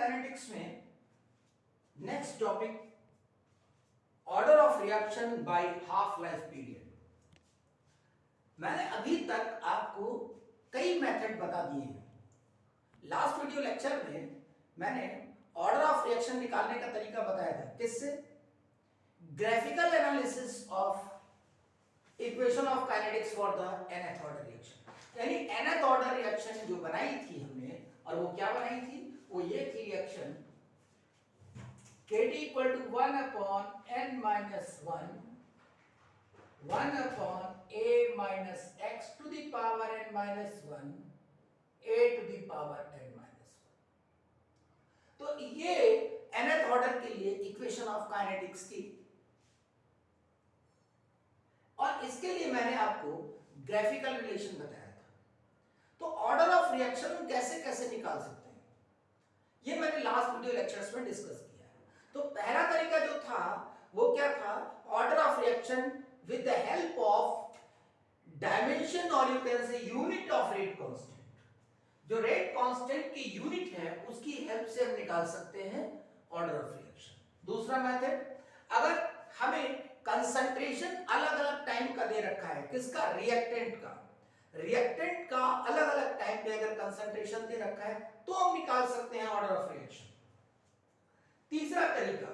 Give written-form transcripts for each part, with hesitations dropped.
Kinetics में next topic order of reaction by half life period. मैंने अभी तक आपको कई मेथड बता दिए हैं। लास्ट वीडियो लेक्चर में मैंने ऑर्डर ऑफ रिएक्शन निकालने का तरीका बताया था। किससे? Graphical analysis of equation of kinetics for the nth order reaction. यानी nth ऑर्डर रिएक्शन जो बनाई थी हमने, और वो क्या बनाई थी? वो ये थी reaction Kd equal to 1 upon n minus 1 upon a minus x to the power n minus 1 a to the power n minus 1। तो ये nth ऑर्डर के लिए इक्वेशन ऑफ काइनेटिक्स थी, और इसके लिए मैंने आपको ग्राफिकल रिलेशन बताया था। तो ऑर्डर ऑफ रिएक्शन हम कैसे कैसे निकाल सकते हैं, ये मैंने लास्ट वीडियो लेक्चर्स में डिस्कस किया। तो पहला तरीका जो था वो क्या था? Order of reaction with the help of dimension, और you can say unit of rate constant. जो रेट कांस्टेंट की यूनिट है उसकी हेल्प से हम निकाल सकते हैं ऑर्डर ऑफ रिएक्शन। दूसरा मेथड, अगर हमें कंसंट्रेशन अलग अलग टाइम का दे रखा है, किसका? रिएक्टेंट का अलग अलग टाइम पे अगर कंसंट्रेशन दे रखा है तो हम निकाल सकते हैं ऑर्डर ऑफ रिएक्शन। तीसरा तरीका,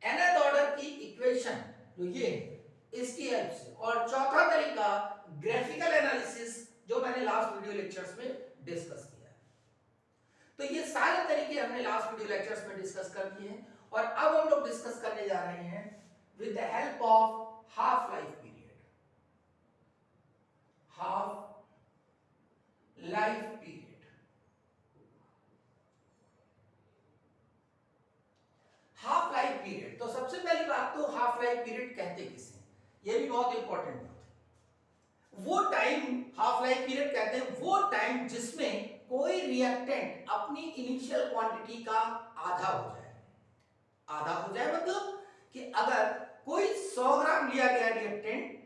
nth ऑर्डर की इक्वेशन जो ये इसकी हेल्प से। और चौथा तरीका ग्राफिकल एनालिसिस, जो मैंने लास्ट वीडियो लेक्चर्स में डिस्कस किया है। तो ये सारे तरीके हमने लास्ट वीडियो लेक्चर्स में डिस्कस कर दिए हैं, और अब हम लोग डिस्कस करने जा रहे हैं with the help of half life period. Half life period, half life period. तो सबसे पहली बात तो हाफ लाइफ पीरियड कहते किसे? ये भी बहुत इंपॉर्टेंट बात है। वो टाइम हाफ लाइफ पीरियड कहते हैं वो टाइम जिसमें कोई रिएक्टेंट अपनी इनिशियल क्वांटिटी का आधा हो जाए। आधा हो जाए मतलब कि अगर कोई 100 ग्राम लिया गया रिएक्टेंट,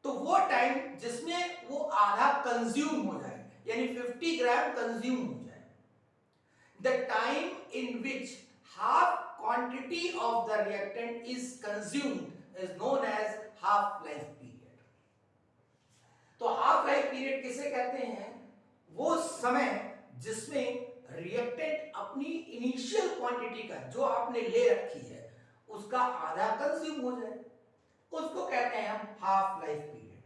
तो वो टाइम जिसमें वो आधा कंज्यूम हो जाए, यानी 50 ग्राम कंज्यूम हो जाए। The time in which half quantity of the reactant is consumed is known as half life period। तो half life period किसे कहते हैं? वो समय जिसमें रिएक्टेंट अपनी इनिशियल क्वांटिटी का, जो आपने ले रखी है, उसका आधा कंज्यूम हो जाए, उसको कहते हैं हम हाफ लाइफ पीरियड।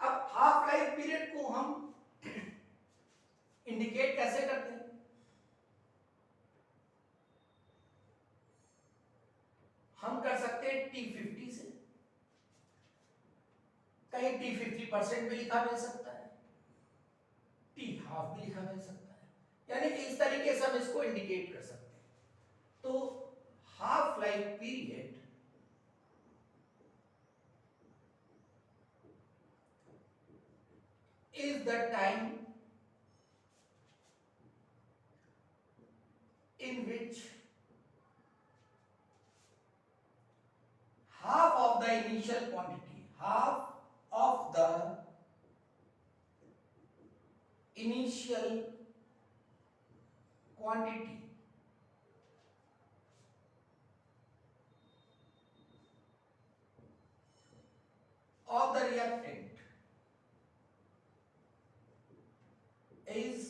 अब हाफ लाइफ पीरियड को हम इंडिकेट कैसे करते हैं? हम कर सकते हैं T50 से, कहीं T50% भी लिखा मिल सकता है, T½ भी लिखा मिल सकता है, यानी इस तरीके से हम इसको इंडिकेट कर सकते हैं। तो half life period is the time in which half of the initial quantity, half of the initial quantity of the reactant is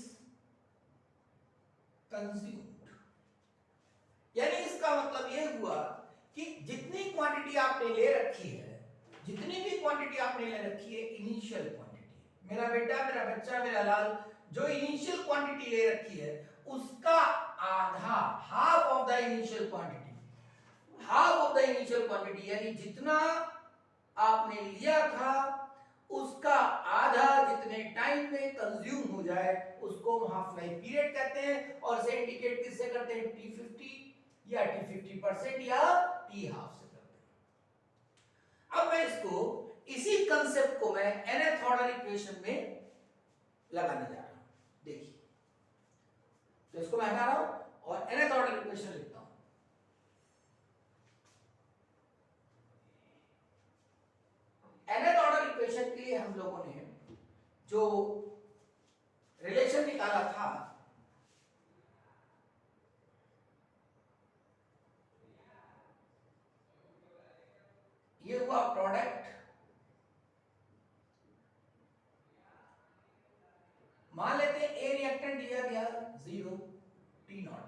consumed। यानी इसका मतलब यह हुआ कि जितनी क्वांटिटी आपने ले रखी है, जितनी भी क्वांटिटी आपने ले रखी है इनिशियल क्वांटिटी, मेरा बेटा, मेरा बच्चा, मेरा लाल, जो इनिशियल क्वांटिटी ले रखी है उसका आधा, half of the initial quantity, half of the initial quantity, यानी जितना आपने लिया था उसका आधा जितने टाइम में कंज्यूम हो जाए उसको हम हाफ लाइफ पीरियड कहते हैं। और से इंडिकेट किससे करते हैं? T50 या T50% या T½ से करते हैं। अब मैं इसको, इसी कंसेप्ट को मैं nth ऑर्डर इक्वेशन में लगाने जा रहा हूं। देखिए, तो इसको मैं हटा रहा हूं और nth ऑर्डर इक्वेशन लिखता हूं। nth ऑर्डर इक्वेशन के लिए हम लोगों ने जो रिलेशन निकाला था मान लेते हैं ए रिएक्टेंट दिया गया 0 टी नॉट,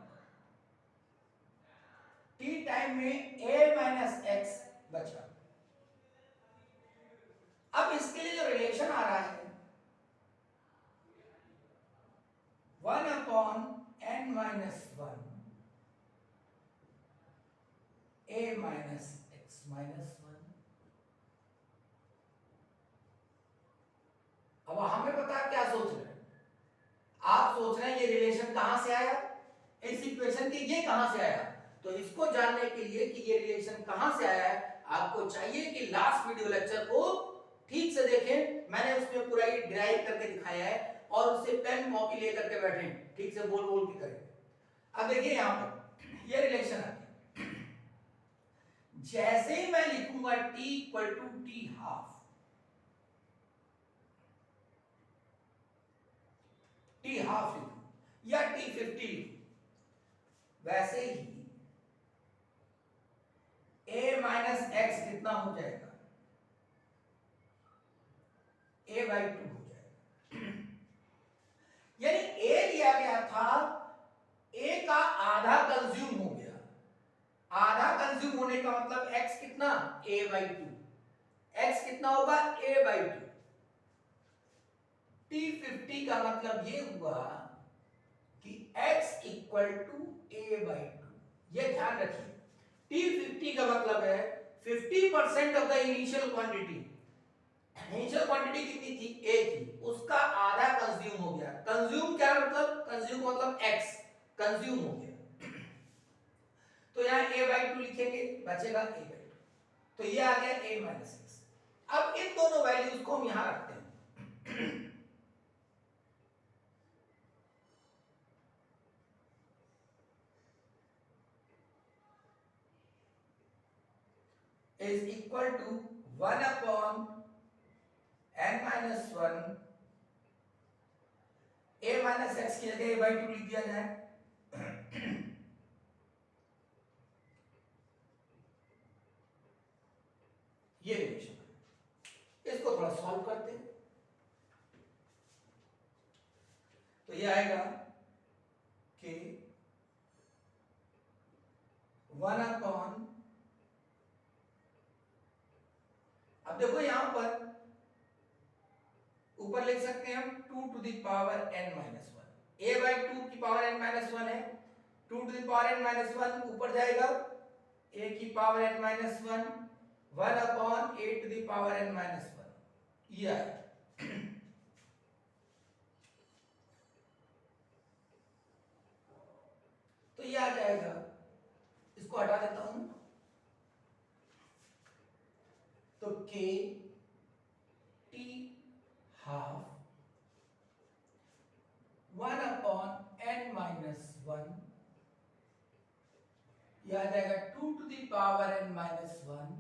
टी टाइम में a माइनस एक्स बचा। अब इसके लिए जो रिलेशन आ रहा है 1 upon n minus 1 a minus x minus 1। अब हमें पता क्या सोच रहे हैं, आप सोच रहे हैं ये रिलेशन कहां से आया, इस इक्वेशन के ये कहां से आया। तो इसको जानने के लिए कि ये रिलेशन कहां से आया है, आपको चाहिए कि लास्ट वीडियो लेक्चर को ठीक से देखें। मैंने उसमें पूरा ये डिराइव करके दिखाया है और उससे पेन कॉपी लेकर के बैठे ठीक से बोल बोल के करें। अब देखिए यहां पर ये रिलेशन आ गया, जैसे ही मैं लिखूंगा t equal to T half, T half लिखूं या t50 लिखूं, वैसे ही a माइनस एक्स कितना हो जाएगा, a बाई 2 हो जाएगा। यानी a लिया गया था, a का आधा कंज्यूम हो गया। आधा कंज्यूम होने का मतलब x कितना, a बाई 2। x कितना होगा, a बाई 2। t50 का मतलब ये हुआ कि x equal to a by 2। ये ध्यान रखिए, t50 का मतलब है 50% of the initial quantity. Initial quantity कितनी थी, a थी, उसका आधा कंज्यूम हो गया। कंज्यूम क्या मतलब, कंज्यूम मतलब x कंज्यूम हो गया। तो यहां a बाई 2 लिखेंगे, बचेगा a बाई 2। तो ये आ गया a माइनस एक्स। अब इन दोनों वैल्यूज को हम यहां रखते हैं। is equal to 1 upon n minus 1 a minus x की जगह a by 2 लिख दिया जाए। ये रिलेशन है, इसको थोड़ा सॉल्व करते हैं। तो ये आएगा कि 1 अपॉन, अब देखो यहां पर ऊपर लिख सकते हैं हम 2 to the power n minus 1। a by 2 की पावर n माइनस 1 है, 2 to the power n minus 1 ऊपर जाएगा, a की power n minus 1, 1 upon a to the power n minus 1। ये आया। तो ये आ जाएगा, इसको हटा देता हूं, तो k t half 1 upon n minus 1, यह आ जाएगा 2 to the power n minus 1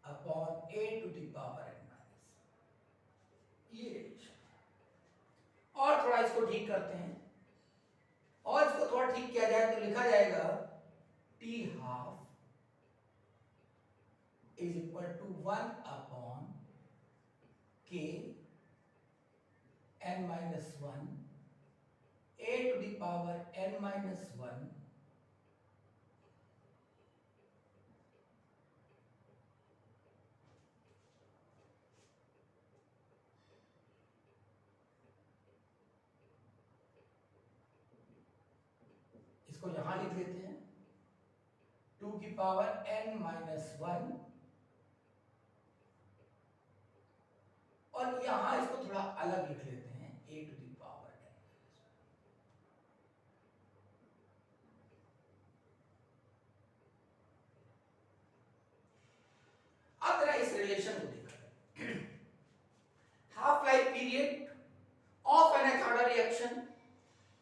upon a to the power n minus 1। ये रिलेशन। और थोड़ा इसको ठीक करते हैं, और इसको थोड़ा ठीक किया जाए तो लिखा जाएगा t half is equal to 1 upon k n minus 1 a to the power n minus 1 इसको यहां लिख देते हैं 2 की पावर n माइनस 1, और यहां इसको थोड़ा अलग लिख लेते हैं a to the power n। अब जरा इस रिलेशन को देखा, half life period of N nth order reaction,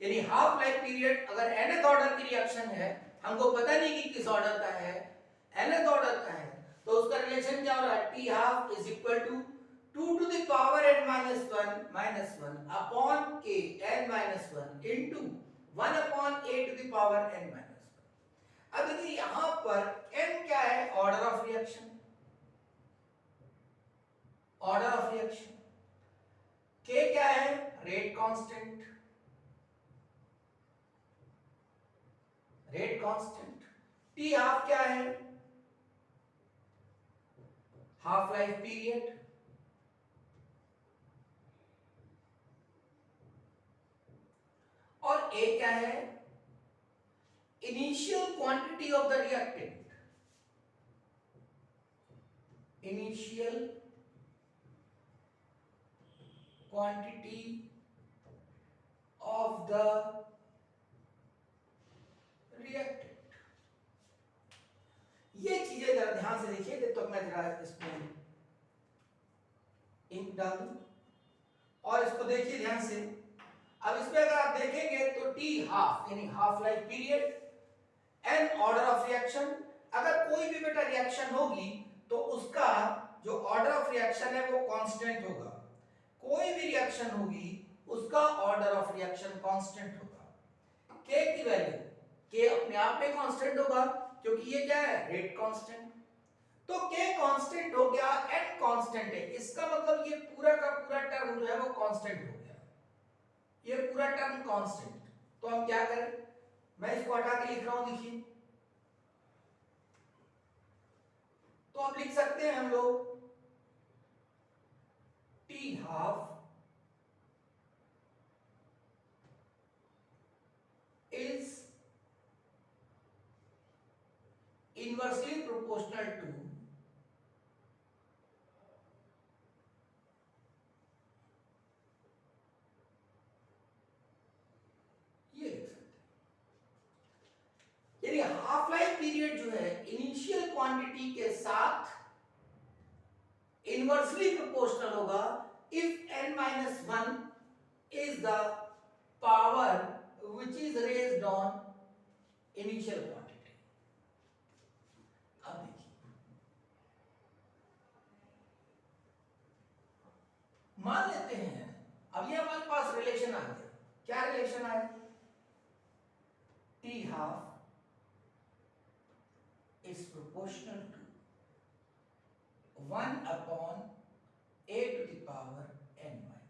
यानी हाफ लाइफ पीरियड अगर nth ऑर्डर की रिएक्शन है, हमको पता नहीं कि किस ऑर्डर का है, nth ऑर्डर का है, तो उसका रिलेशन क्या हो रहा है, t half is equal to 2 to the power n minus 1 upon k n minus 1 into 1 upon a to the power n minus 1। अब देखिए यहां पर n क्या है, order of reaction, order of reaction, k क्या है, rate constant, rate constant. T half क्या है? Half life period. और ए क्या है? Initial quantity of the reactant, initial quantity of the reactant. ये चीजें जरा ध्यान से देखिए, तो मैं जरा इसमें इंक डाल दूं और इसको देखिए ध्यान से। अब इसमें अगर आप देखेंगे तो टी हाफ यानी half life period, N order of reaction. अगर कोई भी बेटा रिएक्शन होगी तो उसका जो ऑर्डर ऑफ रिएक्शन है वो कांस्टेंट होगा। कोई भी रिएक्शन होगी उसका ऑर्डर ऑफ रिएक्शन कांस्टेंट होगा। के की वैल्यू, के अपने आप में कांस्टेंट होगा क्योंकि ये क्या है? Rate constant. तो के कांस्टेंट हो गया, एन कांस्टेंट है, इसका मतलब ये पूरा का पूरा टर्म जो है वो कांस्टेंट हो गया, ये पूरा टर्म कांस्टेंट। तो हम क्या करें? मैं इसको हटा के लिख रहा हूं, देखिए। तो अब लिख सकते हैं हम लोग T half is inversely proportional to ये लिख सकते हैं। यानी हाफ लाइफ पीरियड जो है इनिशियल क्वांटिटी के साथ इनवर्सली प्रोपोर्शनल होगा if n-1 is the power which is raised on initial quantity। अब देखिए, मान लेते हैं अब ये हमारे पास रिलेशन आ गया। क्या रिलेशन आया? T half is proportional to 1 upon a to the power n-1।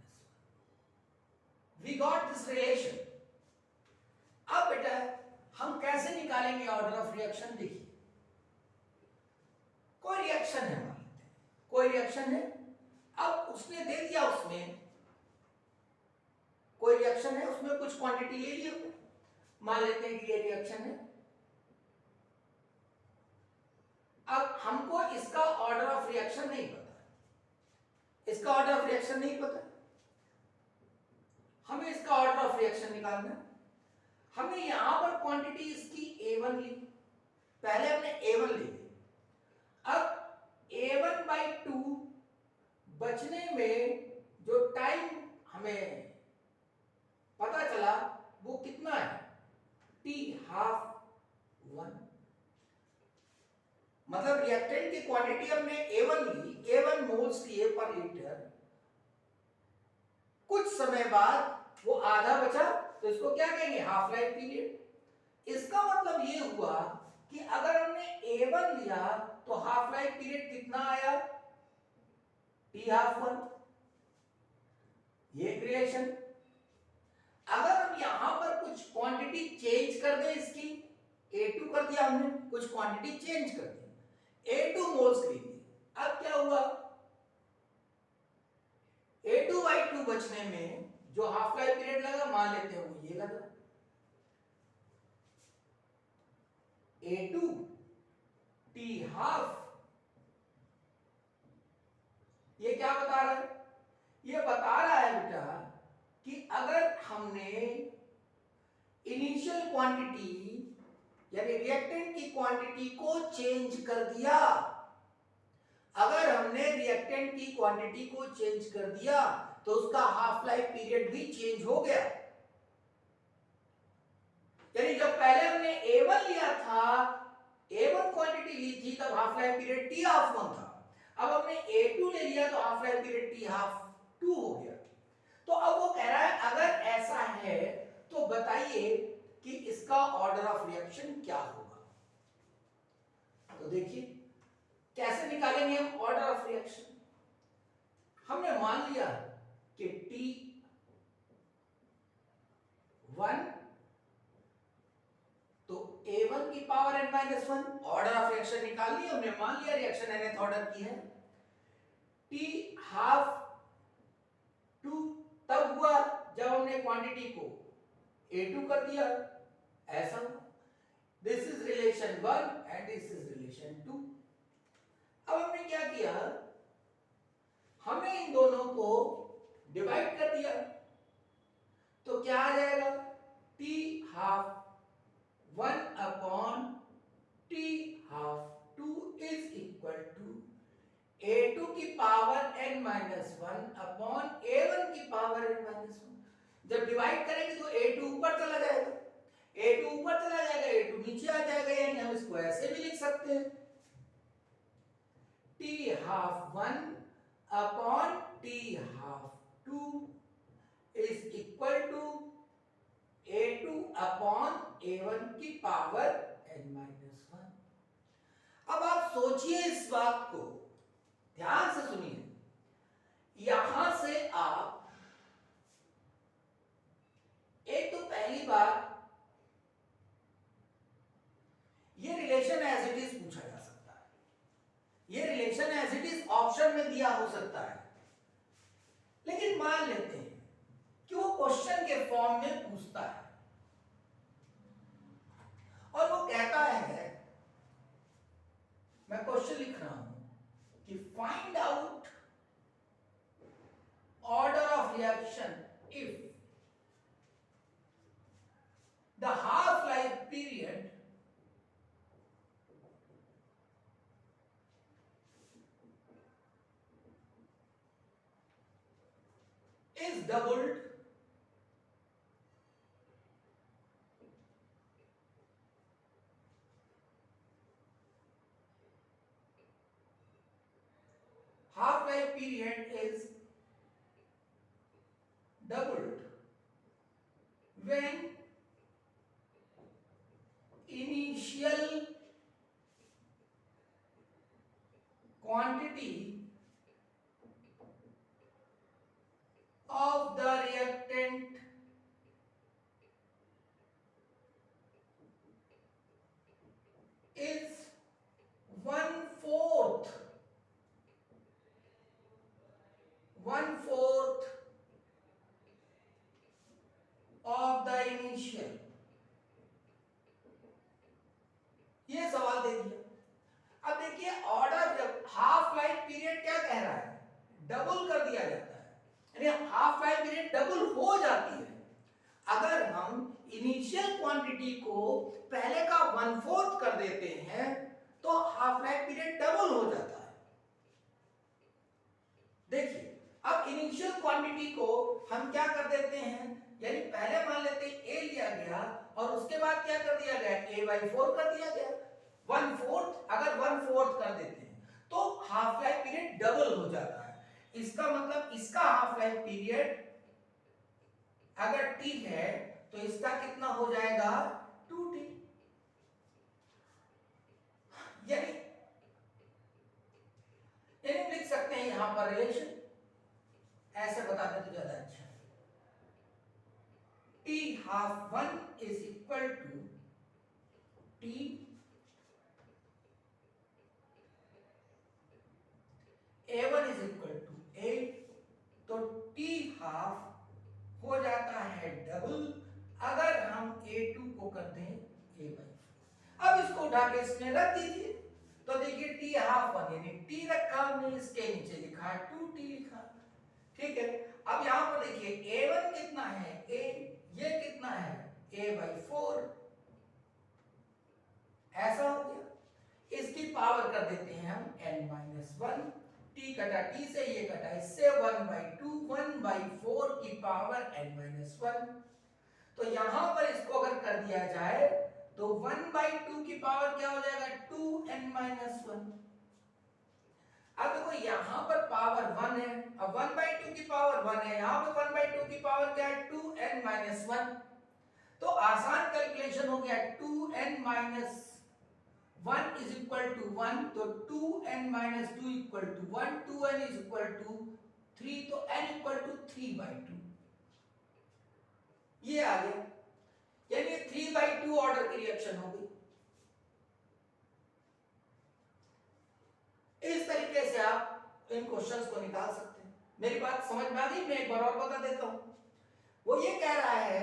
We got this relation। अब बेटा हम कैसे निकालेंगे ऑर्डर ऑफ रिएक्शन? देखिए, कोई रिएक्शन है, मान लेते हैं कोई रिएक्शन है। अब उसने दे दिया, उसमें कोई रिएक्शन है, उसमें कुछ क्वांटिटी ले लिया, मान लेते हैं कि ये रिएक्शन है। अब हमको इसका ऑर्डर ऑफ रिएक्शन नहीं पता, इसका ऑर्डर ऑफ रिएक्शन नहीं पता, हमें इसका ऑर्डर ऑफ रिएक्शन निकालना है। हमने यहां पर क्वांटिटी इसकी A1 ली, पहले हमने A1 ली, अब A1/2 बचने में जो टाइम हमें पता चला वो कितना है? T half 1। मतलब रिएक्टेंट की क्वांटिटी हमने A1 ली, A1 मोल्स लिए पर लीटर। कुछ समय बाद वो आधा बचा, तो इसको क्या कहेंगे? Half life period. इसका मतलब ये हुआ कि अगर हमने A1 लिया तो हाफ लाइफ पीरियड कितना आया? T half 1। ये रिलेशन। अगर हम यहां पर कुछ क्वांटिटी चेंज कर दें, इसकी A2 कर दिया हमने, कुछ क्वांटिटी चेंज कर दी, A2 मोल्स ली, अब क्या हुआ? A2/2 बचने में जो हाफ लाइफ पीरियड लगा, मान लेते हैं वो ये लगा, A2 टी हाफ। ये क्या बता रहा है? ये बता रहा है बेटा कि अगर हमने इनिशियल क्वांटिटी यानी रिएक्टेंट की क्वांटिटी को चेंज कर दिया, अगर हमने रिएक्टेंट की क्वांटिटी को चेंज कर दिया तो उसका हाफ लाइफ पीरियड भी चेंज हो गया। यानी जब पहले हमने A1 लिया था, A1 क्वांटिटी ली थी, तब half life period T half 1 था। अब हमने A2 ले लिया तो half life period T half 2 हो गया। तो अब वो कह रहा है अगर ऐसा है तो बताइए कि इसका ऑर्डर ऑफ रिएक्शन क्या होगा। तो देखिए कैसे निकालेंगे हम ऑर्डर ऑफ रिएक्शन। हमने मान लिया कि T one, order of reaction निकाल लिया हमने, मान लिया रिएक्शन nth ऑर्डर की है, T हाफ टू तब हुआ जब हमने क्वांटिटी को A2 कर दिया, ऐसा हुआ। This is relation 1 and this is relation 2। अब हमने क्या किया, हमने इन दोनों को डिवाइड कर दिया, तो क्या आ जाएगा, T half 1 upon T half 2 is equal to A2 की power n minus 1 upon A1 की पावर n माइनस 1। जब डिवाइड करेंगे तो A2 ऊपर चला जाएगा, A2 ऊपर चला जाएगा, A2 नीचे आ जाएगा, यानी हम इसको ऐसे भी लिख सकते हैं, T half 1 upon T half 2 is equal to A2 upon A1 की पावर n माइनस 1। अब आप सोचिए इस बात को, ध्यान से सुनिए, यहां से आप एक तो पहली बात, ये रिलेशन एज इट इज पूछा जा सकता है, ये relation as it is option में दिया हो सकता है, लेकिन मान लेते हैं कि वो क्वेश्चन के फॉर्म में पूछता है और वो कहता है, मैं क्वेश्चन लिख रहा हूं कि find out order of reaction if the half life period is doubled half life period is doubled when initial quantity of the reactant is 1/4 of the initial। ये सवाल दे दिया। अब देखिए ऑर्डर, हाफ लाइफ पीरियड क्या कह रहा है, double कर दिया जाता है, यानी हाफ लाइफ पीरियड डबल हो जाती है अगर हम इनिशियल क्वांटिटी को पहले का 1/4 कर देते हैं, तो हाफ लाइफ पीरियड डबल हो जाता है। देखिए अब इनिशियल क्वांटिटी को हम क्या कर देते हैं, यानी पहले मान लेते हैं A लिया गया और उसके बाद क्या कर दिया गया, A/4 कर दिया गया, 1/4, अगर 1/4 कर देते हैं तो हाफ लाइफ पीरियड डबल हो जाता है। इसका मतलब इसका हाफ लाइफ पीरियड अगर T है तो इसका कितना हो जाएगा, 2T। यानी लिख सकते हैं यहां पर रिलेशन, ऐसे बता दें तो ज्यादा अच्छा है। T half 1 is equal to T A1 is equal to A, तो T हाफ हो जाता है डबल अगर हम A2 को कर दें A/4। अब इसको उठा के इसमें रख दीजिए, तो देखिए T हाफ 1 यानी T रखा हमने, इसके नीचे लिखा है 2T लिखा, ठीक है। अब यहां पर देखिए A1 कितना है A, ये कितना है A/4, ऐसा हो गया। इसकी पावर कर देते हैं हम n-1, T कटा T से, ये कटा इससे, 1/2, 1/4 की पावर n-1। तो यहां पर इसको अगर कर दिया जाए तो 1/2 की पावर क्या हो जाएगा, 2n-1। अब देखो यहां पर पावर 1 है, अब 1/2 की पावर 1 है, यहां पर 1/2 की पावर क्या है, 2n-1। तो आसान कैलकुलेशन हो गया, 2n-1 is equal to 1, तो 2n-2 equal to 1, 2n is equal to 3, तो n equal to 3/2। ये आ गया, यानी 3/2 ऑर्डर की रिएक्शन हो गई। मेरी बात समझ में आ गई? मैं एक बार और बता देता हूं। वो ये कह रहा है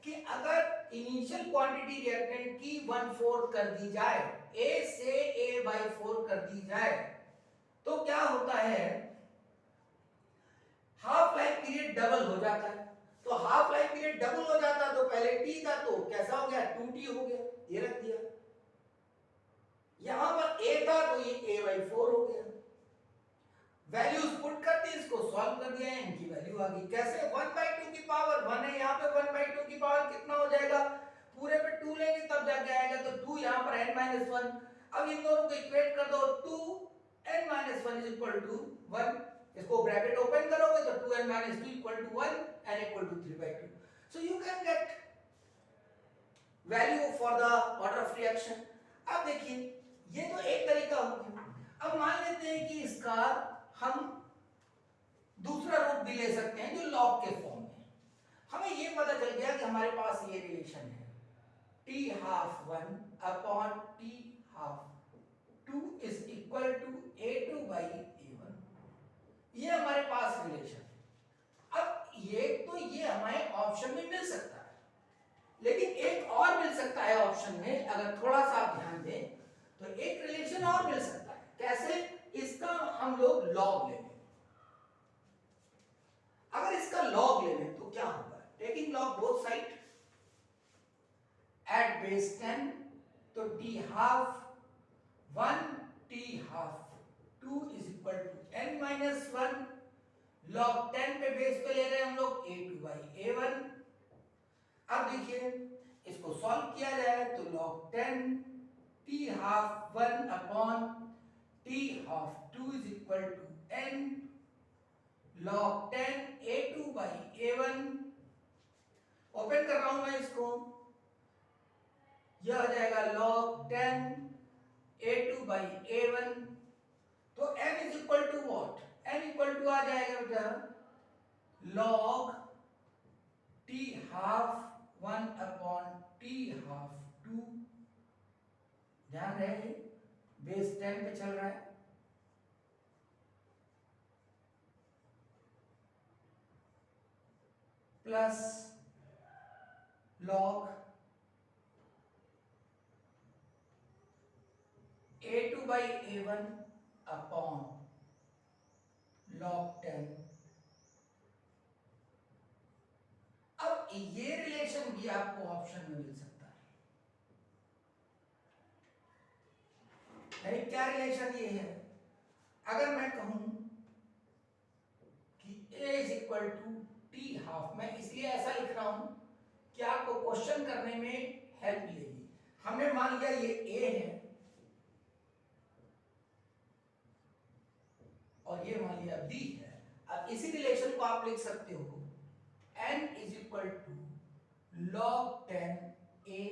कि अगर इनिशियल क्वांटिटी रिएक्टेंट की 1/4 कर दी जाए, A से A/4 कर दी जाए, तो क्या होता है, हाफ लाइफ पीरियड डबल हो जाता है। तो हाफ लाइफ पीरियड डबल हो जाता तो पहले T था तो कैसा हो गया, 2T हो गया, ये रख दिया। यहां पर A था तो ये A/4 हो गया। वैल्यूज पुट करते इसको सॉल्व कर दिया, इनकी वैल्यू आ गई। कैसे? 1/2 की पावर 1 है, यहाँ पे 1/2 की पावर कितना हो जाएगा, पूरे पे 2 लेंगे तब जाके आएगा, तो 2 यहाँ पर n-1। अब इन दोनों को इक्वेट कर दो, 2n-1 इज इक्वल टू 1। इसको ब्रैकेट ओपन करोगे तो 2n-2 equal to 1 n equal to 3/2। So you can get value for the order of reaction. अब देखिए ये तो एक तरीका हो गया। अब मान लेते हैं कि इसका हम दूसरा रूप भी ले सकते हैं जो लॉग के फॉर्म में। हमें ये पता चल गया कि हमारे पास ये रिलेशन है, T12 upon T12 is equal to A2/A1। ये हमारे पास रिलेशन है। अब ये हमारे ऑप्शन में मिल सकता है, लेकिन एक और मिल सकता है ऑप्शन में, अगर थोड़ा सा आप ध्यान दें तो एक रिलेशन और मिल सकता है। कैसे? इसका हम लोग लॉग ले लें। अगर इसका लॉग ले लें तो क्या होगा, taking log both side at base 10, तो T12 T12 is equal to n-1 log 10 पे बेस पे ले रहे हैं हम लोग A2/A1। अब देखिए इसको सॉल्व किया जाए तो log 10 T12 upon T12 is equal to n log 10 A2/A1। Open कर रहा हूं मैं इसको, यह आ जाएगा log 10 A2/A1। तो n is equal to what, n equal to आ जाएगा बेटा log T12 अपॉन T12। ध्यान रहे बेस 10 पे चल रहा है, plus log A2/A1 upon log 10। अब ये रिलेशन भी आपको ऑप्शन में मिल सकता है। क्या रिलेशन ये है? अगर मैं कहूं कि A is equal to T12, मैं इसलिए ऐसा लिख रहा हूं कि आपको क्वेश्चन करने में हेल्प मिलेगी। हमने मान लिया ये A है और ये मान लिया B है। अब इसी रिलेशन को आप लिख सकते हो n is equal to log 10 A।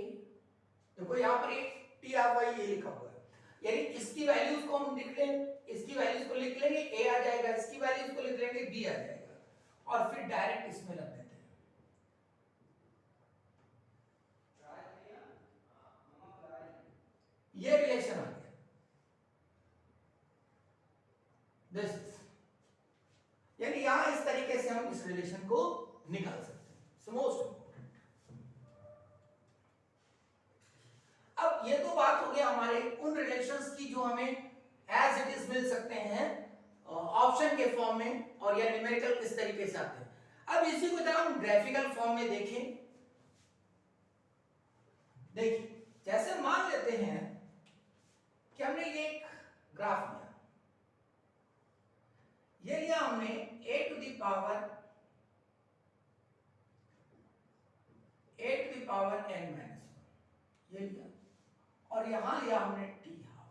देखो यहां पर एक T/A लिखा हुआ है, यानी इसकी वैल्यूज को हम लिख लें, इसकी वैल्यूज को लिख लेंगे, A आ जाएगा, इसकी वैल्यूज को लिख लेंगे, B आ जाएगा, और फिर डायरेक्ट इसमें रख देते हैं। ये रिलेशन आ गया, दिस इज, यानी यहां इस तरीके से हम इस रिलेशन को निकाल सकते हैं। So most important. अब ये तो बात हो गया हमारे उन रिलेशंस की जो हमें एज इट इज मिल सकते हैं ऑप्शन के फॉर्म में, और या न्यूमेरिकल किस तरीके से आते हैं। अब इसी को जरा हम ग्राफिकल फॉर्म में देखें। देखिए जैसे मान लेते हैं कि हमने ये एक ग्राफ लिया, ये लिया हमने a to the power n-1, ये लिया, और यहां लिया हमने T12।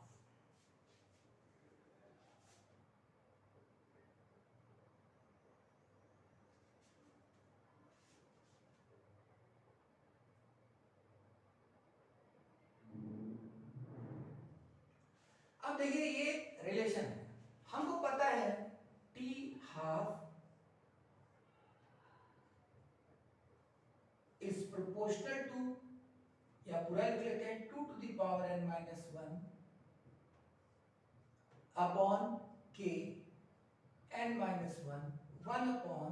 अब देखिए ये रिलेशन है, हमको पता है T12 इज प्रोपोर्शनल टू, या पूरा लिख लेते हैं, 2 to the power n-1 upon k n-1 1/a⁻n।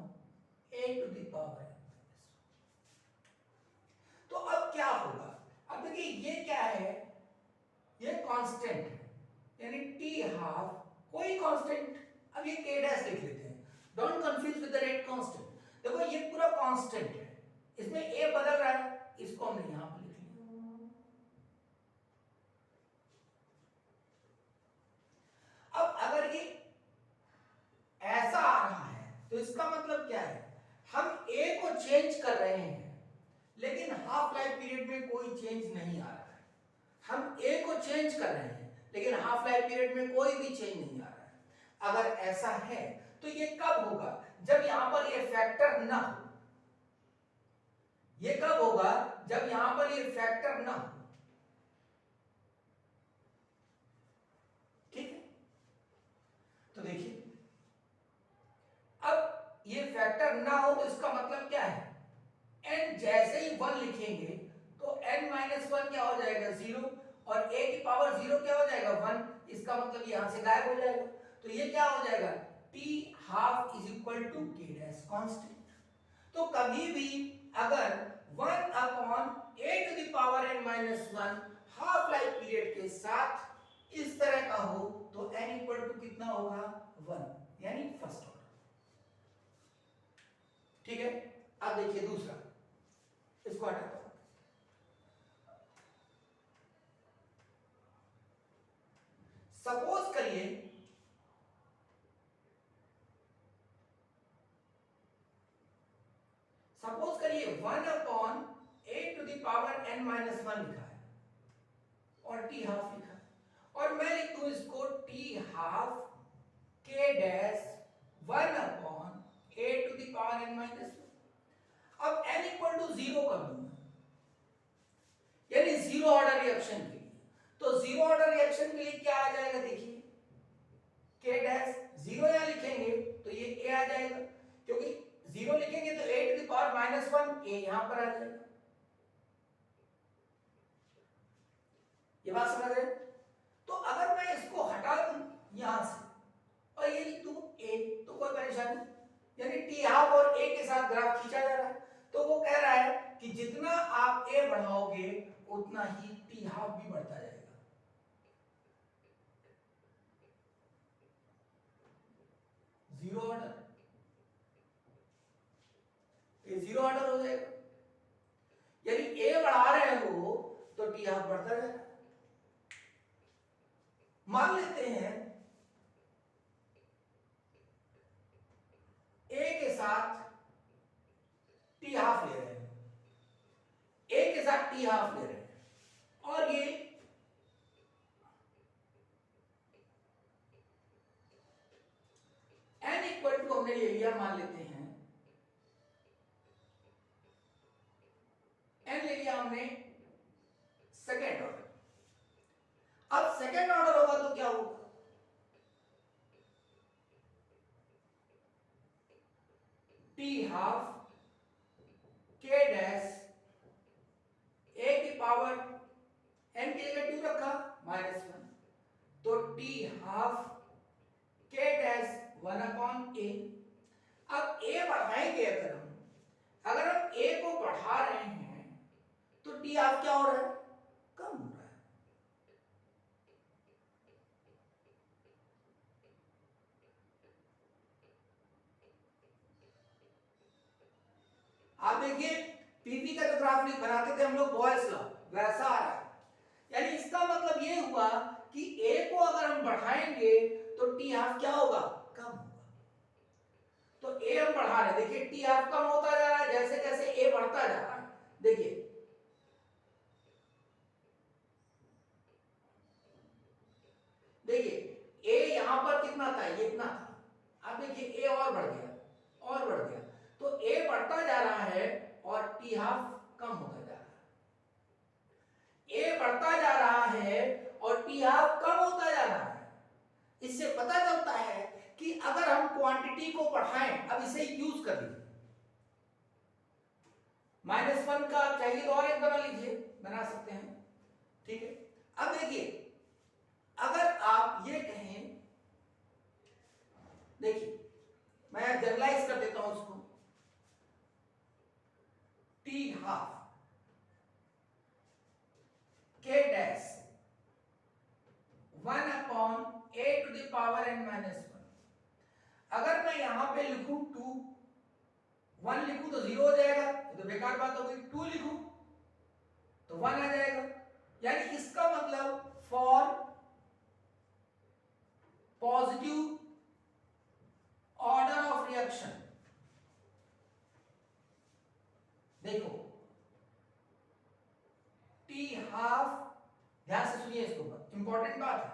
तो अब क्या होगा, अब देखिए ये क्या है, ये कांस्टेंट है, यानी t हाफ कोई कांस्टेंट, अब ये k डैश लिख लेते हैं, don't confuse with the rate constant. देखो ये पूरा कांस्टेंट है, इसमें a बदल रहा है, इसको हमने यहां पर लिख लिया। अब अगर ये ऐसा आ रहा है तो इसका मतलब क्या है, हम a को चेंज कर रहे हैं लेकिन हाफ लाइफ पीरियड में कोई चेंज नहीं आ रहा है। हम a को चेंज कर रहे हैं लेकिन हाफ लाइफ पीरियड में कोई भी चेंज नहीं आ रहा है। अगर ऐसा है तो ये कब होगा, जब यहां पर ये फैक्टर ना हो। ये कब होगा, जब यहां पर ये फैक्टर ना हो। ठीक है, तो देखिए अब ये फैक्टर ना हो तो इसका मतलब क्या है, n जैसे ही 1 लिखेंगे तो n-1 क्या हो जाएगा 0, और a की पावर 0 क्या हो जाएगा 1, इसका मतलब यहां से गायब हो जाएगा। तो ये क्या हो जाएगा, t half is equal to k dash constant. तो कभी भी अगर 1/a⁻n-1 हाफ लाइफ पीरियड के साथ इस तरह का हो तो n इक्वल टू कितना होगा 1, यानी फर्स्ट ऑर्डर। ठीक है, अब देखिए दूसरा, इसको हटाता हूं। सपोज करिए सपोज करिए 1/a⁻n-1 लिखा है और t हाफ लिखा है, और मैं लिख दूं इसको t half k dash 1/a⁻n-1। अब n इक्वल टू 0 कर दूंगा, यानी जीरो ऑर्डर रिएक्शन के लिए। तो जीरो ऑर्डर रिएक्शन के लिए क्या आ जाएगा, देखिए k डैश 0 यहां लिखेंगे तो ये a आ जाएगा, क्योंकि 0 लिखेंगे तो a⁻−1 a यहां पर आ जाएगा। ये बात समझ रहे? तो अगर मैं इसको हटा दूं यहां से और ये लिख दूं a, तो कोई परेशानी, यानी t हाफ और a के साथ ग्राफ खींचा जा रहा है। तो वो कह रहा है कि जितना आप a बढ़ाओगे उतना ही t हाफ भी बढ़ता जाएगा। जीरो ऑर्डर, ये जीरो ऑर्डर हो जाएगा, यानी a बढ़ा रहे हो तो t हाफ बढ़ता जाएगा। मान लेते हैं a के साथ t हाफ ले रहे हैं, a के साथ t हाफ ले रहे हैं, और ये n इक्वल टू हमने ले लिया, मान लेते हैं n ले लिया हमने सेकेंड ऑर्डर। अब सेकेंड ऑर्डर होगा तो क्या होगा, t half k dash a की पावर n की जगह 2 रखा -1, तो t half k dash 1/a। अब a बढ़ाएंगे, अगर हम a को बढ़ा रहे हैं तो t हाफ क्या हो रहा है, कम हो रहा है। आप देखिए पीवी का जो ग्राफ बनाते थे हम लोग बॉयल्स लॉ, वैसा आ रहा है। यानी इसका मतलब ये हुआ कि a को अगर हम बढ़ाएंगे तो t हाफ क्या होगा, कम होगा। तो a हम बढ़ा रहे हैं, देखिए t हाफ कम होता जा रहा है जैसे जैसे a बढ़ता जा रहा है। देखिए देखिए a यहां पर कितना था, ये इतना था, अब देखिए a और बढ़ गया और बढ़ गया, तो a बढ़ता जा रहा है और t हाफ कम होता जा रहा है। a बढ़ता जा रहा है और t हाफ कम होता जा रहा है। इससे पता चलता है कि अगर हम क्वांटिटी को बढ़ाएं, अब इसे यूज कर लीजिए, -1 का चाहिए तो और एक बना लीजिए, बना सकते हैं। ठीक है, अब देखिए अगर आप ये कहें, देखिए मैं जनरलाइज टी हाफ के डैश 1/a⁴n-1। अगर मैं यहां पे लिखूं 2, 1 लिखूं तो 0 हो जाएगा, ये तो बेकार बात हो गई। 2 लिखूं तो 1 आ जाएगा। यानी इसका मतलब for positive order of reaction, देखो टी हाफ, ध्यान से सुनिए इसको, इंपॉर्टेंट बात है,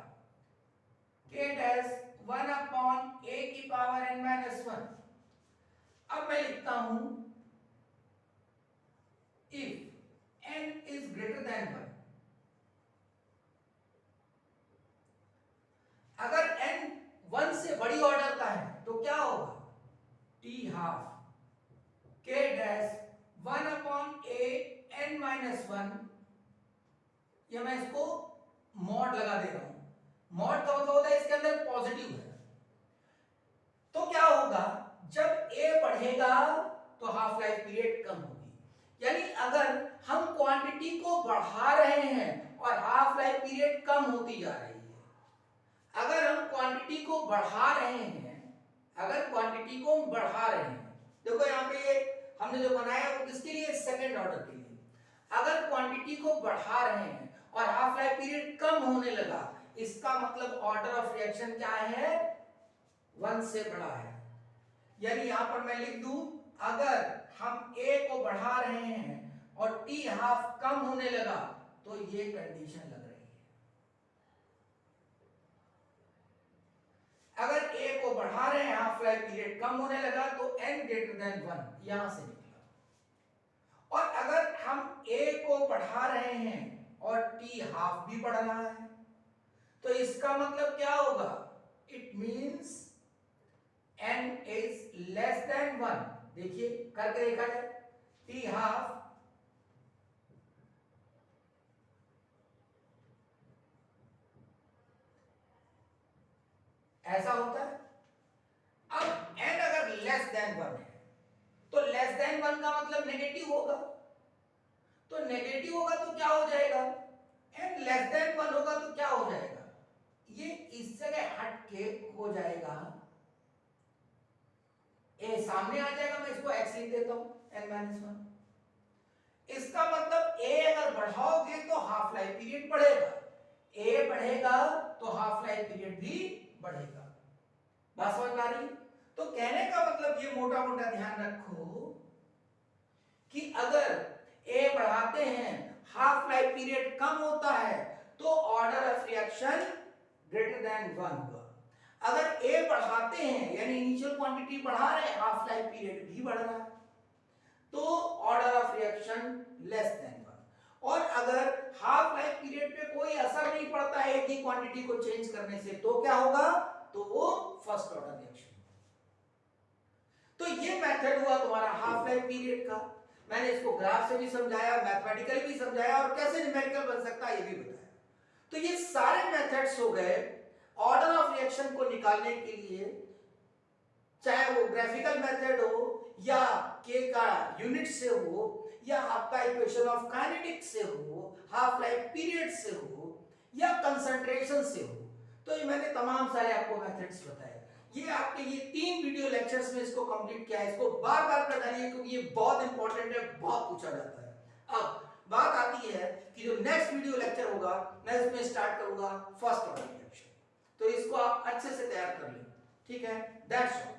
के डैश 1/a⁴n-1। अब मैं लिखता हूं if n is greater than 1, अगर n 1 से बड़ी ऑर्डर का है तो क्या होगा, टी हाफ के डैश 1/a⁻n-1, या मैं इसको मॉड लगा दे रहा हूं। मॉड का मतलब होता है इसके अंदर पॉजिटिव है, तो क्या होगा, जब a बढ़ेगा तो हाफ लाइफ पीरियड कम होगी। यानी अगर हम क्वांटिटी को बढ़ा रहे हैं और हाफ लाइफ पीरियड कम होती जा रही है, अगर हम क्वांटिटी को बढ़ा रहे हैं, अगर क्वांटिटी को बढ़ा रहे हैं, देखो यहां पे ये हमने जो बनाया वो किसके लिए, सेकंड ऑर्डर के लिए। अगर क्वांटिटी को बढ़ा रहे हैं और हाफ लाइफ पीरियड कम होने लगा, इसका मतलब ऑर्डर ऑफ रिएक्शन क्या है, 1 से बड़ा है। यानी यहां पर मैं लिख दूं, अगर हम a को बढ़ा रहे हैं और t हाफ कम होने लगा तो ये कंडीशन लग रही है। अगर a को बढ़ा रहे हैं, हाफ लाइफ पीरियड कम होने लगा तो n ग्रेटर देन 1 यहां से निकला। और अगर हम a को बढ़ा रहे हैं और t हाफ भी बढ़ रहा है तो इसका मतलब क्या होगा, it means n is less than 1। देखिए करके देखा जाए, टी हाफ ऐसा होता है। अब n अगर लेस देन 1 है तो लेस देन 1 का मतलब नेगेटिव होगा, तो नेगेटिव होगा तो क्या हो जाएगा, n लेस देन 1 होगा तो क्या हो जाएगा, ये इस जगह हट के हो जाएगा, a सामने आ जाएगा, मैं इसको x लिख देता हूं n-1। इसका मतलब a अगर बढ़ाओगे तो हाफ लाइफ पीरियड बढ़ेगा, a बढ़ेगा तो हाफ लाइफ पीरियड भी बढ़ेगा। बात समझ में आ रही है? तो कहने का मतलब ये मोटा मोटा ध्यान रखो कि अगर a बढ़ाते हैं, हाफ लाइफ पीरियड कम होता है तो order of reaction greater than 1 होगा। अगर a बढ़ाते हैं यानी इनिशियल क्वांटिटी बढ़ा रहे हैं, हाफ लाइफ पीरियड भी बढ़ रहा है, तो order of reaction less than 1। और अगर हाफ लाइफ पीरियड पे कोई असर नहीं पड़ता है एक ही क्वांटिटी को चेंज करने से, तो क्या होगा, तो वो फर्स्ट ऑर्डर रिएक्शन। तो ये मेथड हुआ तुम्हारा हाफ लाइफ पीरियड का। मैंने इसको ग्राफ से भी समझाया, मैथमेटिकली भी समझाया और कैसे न्यूमेरिकल बन सकता है ये भी बताया। तो ये सारे मेथड्स हो गए ऑर्डर ऑफ रिएक्शन को निकालने के लिए, चाहे वो ग्राफिकल मेथड हो या के का यूनिट से हो या आपका इक्वेशन ऑफ काइनेटिक्स से हो, हाफ लाइफ पीरियड से हो या कंसंट्रेशन से हो। तो ये मैंने तमाम सारे आपको मेथड्स बताए। ये आपके ये 3 वीडियो लेक्चर्स में इसको कंप्लीट किया है। इसको बार बार कर जानिए क्योंकि ये बहुत इंपॉर्टेंट है, बहुत पूछा जाता है। अब बात आती है कि जो नेक्स्ट वीडियो लेक्चर होगा मैं इसमें स्टार्ट करूंगा फर्स्ट ऑर्डर रिएक्शन, तो इसको आप अच्छे से तैयार कर लें, ठीक है। That's all.